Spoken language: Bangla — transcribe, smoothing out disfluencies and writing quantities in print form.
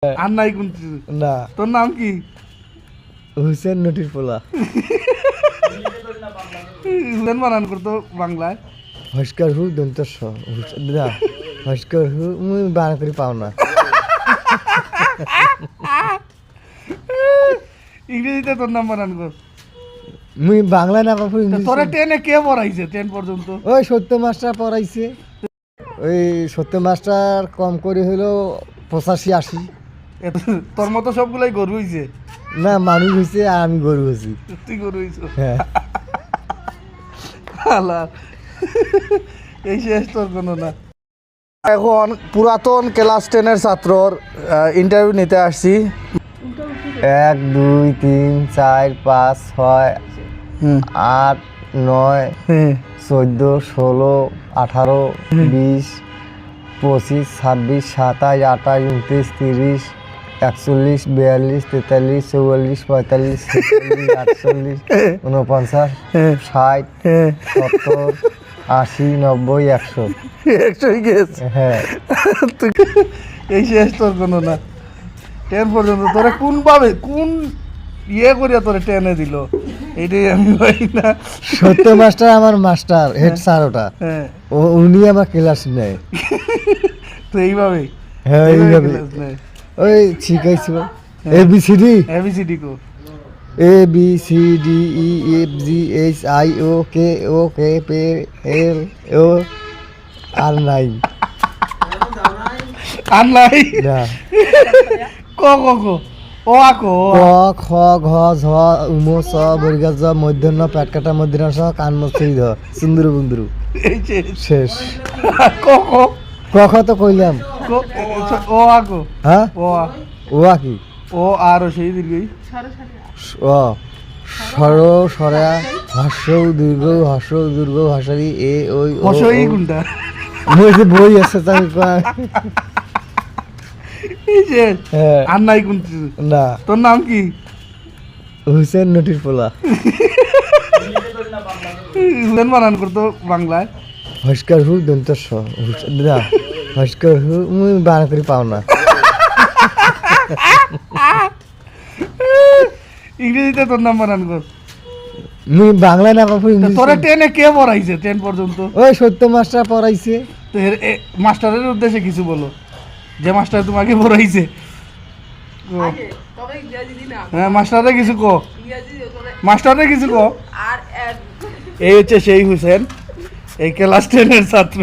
আর নাই কোন না তোর নাম কি? হুসেন নটির পোলা। হুসেন বানান করতো বাংলায়। হস্কর হু দন্ত স না হস্কর হু মুই বানা করে পাও না। ইংরেজিতে তোর নাম বানান কর। মুই বাংলা না পাবো তোরে টেনে কে পড়াইছে 10 পর্যন্ত? ওই সত্য মাস্টার পড়াইছে। ওই সত্য মাস্টার কম করে হলো 85-80। তোর মতো সবগুলাই গরু হইছে। না মানুষ হয়েছে আর আমি গরু হয়েছি। তুই গরু হইছ। হ্যাঁ আল্লাহ, এই শেষ তোর কোনো না। এখন পুরাতন ক্লাস 10-এর ছাত্রর ইন্টারভিউ নিতে আসছি। 1 2 3 4 5 6 8 9 14 16 18 20 25 26 27 28 29 30 41 42 43 44 45 46 48 49 60 70 80 90 100 একশোই গেছ। হ্যাঁ তুই এই শেষ তোর কোনো না। 10 পর্যন্ত তোরে কোনভাবে কোন ইয়ে করিয়া তোরে 10-এ দিল এইটাই আমি পাই না। সত্য মাস্টার আমার মাস্টার হেড স্যার ওটা। হ্যাঁ উনি আমার ক্লাস নেয়। তো এইভাবে হ্যাঁ এইভাবে ক্লাস নেয়। ওই শিখাইছিল ABCD ABCD কো। ABCDEFGHIOKOKP L O আর নাই আর নাই না ক ক ক ও আকো ক খ ঘ ঝ উম স বর্গা জ মধ্যাহ্ন পেট কাটা মধ্যাহ্ন স কান মস্তি ধ সুন্দর বন্ধু এই শেষ। শেষ। ক ক ক খ তো কইলাম। ক ও আকো হ্যাঁ ও ও কি ও আর সেই দীর্ঘই ও সর সরা হর্ষ দীর্ঘ হর্ষ দীর্ঘ হর্ষারি এ ওই ও হসই কোনটা? মই যে বই আছে তাই এই শেষ। হ্যাঁ আর নাই কোন না তোর নাম কি? হুসেন নটির পোলা। হুসেন বানান করতো বাংলায়। হস্কর হু দন্ত স না হস্কর হু মুই বানা করে পাও না। ইংরেজিতে তোর নাম বানান কর। মুই বাংলা না পাবো তোরে 10-এ কে পড়াইছে 10 পর্যন্ত? ওই সত্য মাস্টার পড়াইছে। তো মাস্টারের উদ্দেশ্যে কিছু বলো, যে মাস্টার তোমাকে পড়াইছে। হ্যাঁ মাস্টারে কিছু কো, মাস্টারে কিছু কো। এই হচ্ছে সেই হুসেন, এই ক্লাস 10-এর ছাত্র।